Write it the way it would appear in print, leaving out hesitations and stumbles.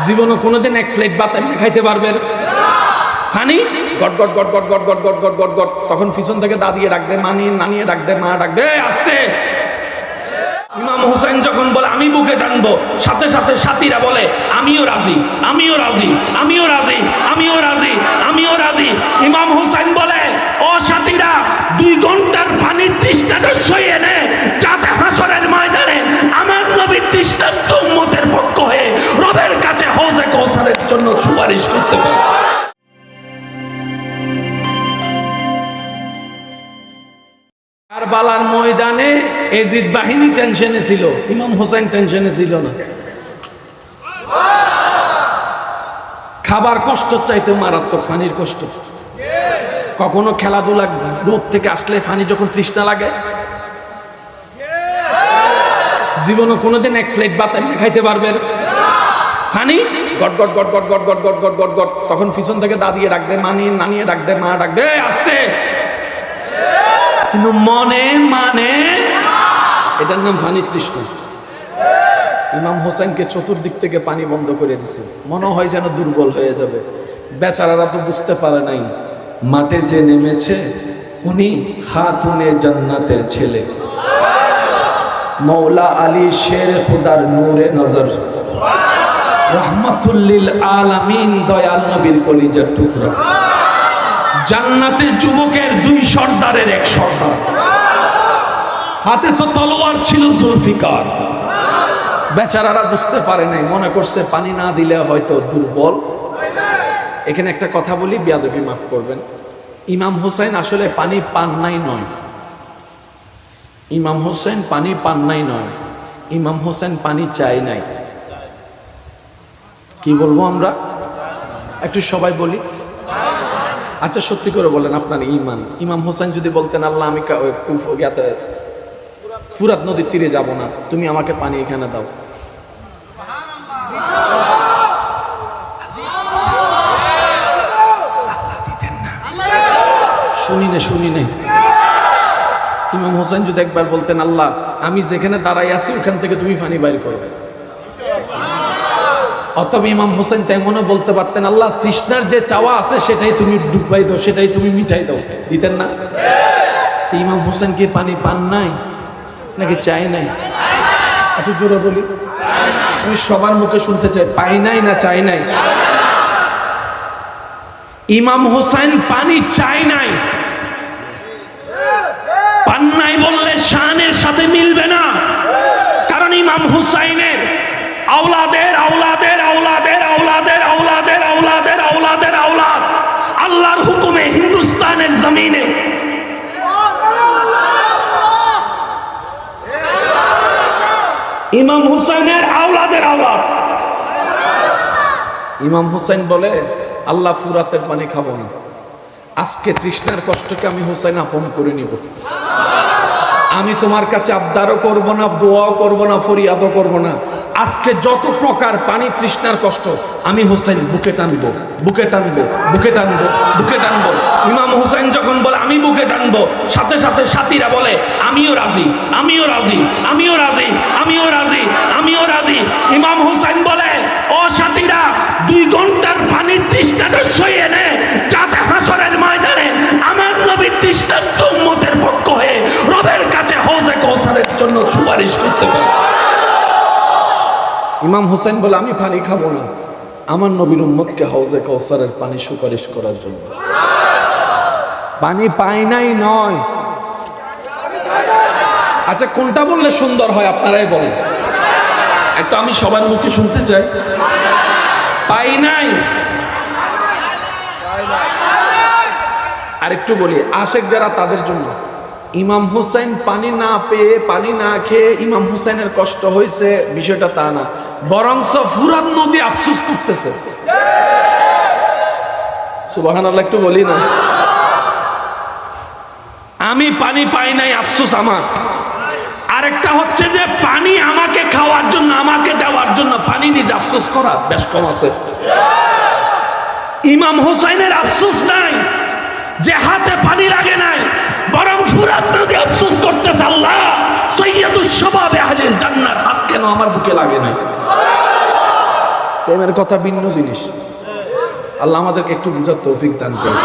জীবনে কোনোদিন এক প্লেট ভাত এমনি খাইতে পারবেন? Funny goat goat goat goat goat goat goat goat goat goat. তখন পিছন থেকে দাদিয়ে ডাক দেয়, নানিয়ে ডাক দেয়, মা ডাক দেয়, আসতে। ইমাম হুসাইন যখন বলে আমি বুকে টানবো, সাথে সাথে সাথীরা বলে আমিও রাজি, আমিও রাজি, আমিও রাজি, আমিও রাজি, আমিও রাজি। ইমাম হুসাইন বলে, ও সাথীরা, 2 ঘন্টার পানির তৃষ্ণাটা সইয়ে নে, যাতে হাসরের ময়দানে আমার নবীর তৃষ্ণার্ত উম্মতের পক্ষ হয়ে রবের কাছে হৌজে কাউসারের জন্য সুপারিশ করতে পারে। কারবালার ময়দানে এজিদ বাহিনী টেনশনে ছিল, ইমাম হোসেন টেনশনে ছিল না। খাবার কষ্ট চাইতে মারাত্মক পানির কষ্ট। কখনো খেলাধুলা রোদ থেকে আসলে পানি যখন তৃষ্ণা লাগে, জীবনে কোনোদিন এক প্লেট ভাত এমনি খাইতে পারবেন? পানি goat goat goat goat goat goat goat goat goat goat. তখন পিছন থেকে দাদিয়ে ডাক দেয়, নানিয়ে ডাক দেয়, মা ডাক দেয়, আসতে। কিন্তু মনে মানে এটার নাম পানি তৃষ্ণা। ইমাম হোসেনকে চতুর্দিক থেকে পানি বন্ধ করে দিছে, মনে হয় যেন দুর্বল হয়ে যাবে। বেচারারা তো বুঝতে পারে নাই, মাঠে যে নেমেছে উনি খাতুনে জান্নাতের ছেলে, মৌলা আলী শের খুদার নূরে নজর, রহমাতুল লিল আলামিন, দয়াল নবীর কলিজার টুকরা, জান্নাতের যুবকের 2 সর্দারের 1 সর্দার। হাতে তো তলোয়ার ছিল জুলফিকার। বেচারারা বুঝতে পারে নাই, মনে করছে পানি না দিলে হয়তো দুর্বল। এখানে একটা কথা বলি, বেয়াদবি মাফ করবেন। ইমাম হোসেন আসলে পানি পান নাই নয়, ইমাম হোসেন পানি পান নাই নয়, ইমাম হোসেন পানি চাই নাই। কি বলবো আমরা, একটু সবাই বলি। আচ্ছা সত্যি করে বলেন আপনার ইমান। ইমাম হোসেন যদি বলতেন, আল্লাহ আমি ফুরাত নদীর তীরে যাব না, তুমি আমাকে পানি এখানে দাও, শুনি নে। ইমাম হোসেন যদি একবার বলতেন, আল্লাহ আমি যেখানে দাঁড়াই আছি ওখান থেকে তুমি পানি বাইর করবে, অথবা ইমাম হোসেন তেমনও বলতে পারতেন, আল্লাহ তৃষ্ণার যে চাওয়া আছে সেটাই তুমি ডুবাই দাও, সেটাই তুমি মিটাই দাও, দিতেন না? ইমাম হোসেন কি পানি পান নাই নাকি চাই নাই? একটু জোরে বলি, আমি সবার মুখে শুনতে চাই, পাই নাই না চাই নাই? ইমাম হোসেন পানি চাই নাই। পান নাই বললে শানের সাথে মিলবে না, কারণ ইমাম হুসাইনের আওলাদের আওলাদের আওলাদের আওলাদের আওলাদের আওলাদের আওলাদের আওলাদ আল্লাহর হুকুমে হিন্দুস্তানের জমিনে ইমাম হুসাইনের আওলাদের আওলাদ। ইমাম হুসাইন বলে, আল্লাহ ফুরাতের পানি খাবো না, আজকে তৃষ্ণার কষ্টকে আমি হুসাইন আপন করে নিব। আমি তোমার কাছে আবদারও করব না, দোয়াও করব না, ফরিয়াদও করব না। আজকে যত প্রকার পানি তৃষ্ণার কষ্ট আমি হুসাইন বুকে টানবো, বুকে টানবো, বুকে টানবো, বুকে টানবো। ইমাম হুসাইন যখন বলে আমি বুকে টানবো, সাথে সাথে সাথীরা বলে আমিও রাজি, আমিও রাজি, আমিও রাজি, আমিও রাজি, আমিও রাজি। ইমাম হুসাইন বলে, ও সাথীরা, 2 ঘন্টার পানির তৃষ্ণাটা সইয়ে নে, যাতে হাসরের ময়দানে আমার নবীর তৃষ্ণার্ত উম্মতের পক্ষ হয়ে রবের কাছে হৌজে কাউসারের জন্য সুপারিশ করতে পারে। ইমাম হোসেন বলে, আমি পানি খাবো না, আমার নবীর উম্মতকে হৌজে কাউসারের পানি সুপারিশ করার জন্য। পানি পাই নাই নয়। আচ্ছা কোনটা বললে সুন্দর হয় আপনারাই বলেন, একটু আমি সবার মুখে শুনতে চাই। পাই নাই। আর একটু বলি, আশেক যারা তাদের জন্য, ইমাম হুসাইন পানি না পেয়ে, পানি না খেয়ে ইমাম হুসাইনের কষ্ট হয়েছে বিষয়টা তা না, বরংস ফুরাত নদী আফসোস করতেছে। সুবহানাল্লাহ, একটু বলি না, আমি পানি পাই নাই আফসোস আমার। আরেকটা হচ্ছে যে পানি আমাকে খাওয়ার জন্য, আমাকে দেওয়ার জন্য পানি নিজে আফসোস করা বেশ কম আছে। ইমাম হুসাইনের আফসোস নাই যে হাতে পানি লাগে নাই, বরং ফুরাত নদী আফসোস করতেছে, আল্লাহ সাইয়্যিদুশ শাবাব আহলিল জান্নাত হাত কেন আমার বুকে লাগে নাই। প্রেমের কথা ভিন্ন জিনিস। আল্লাহ আমাদেরকে একটু বুঝার তৌফিক দান করে।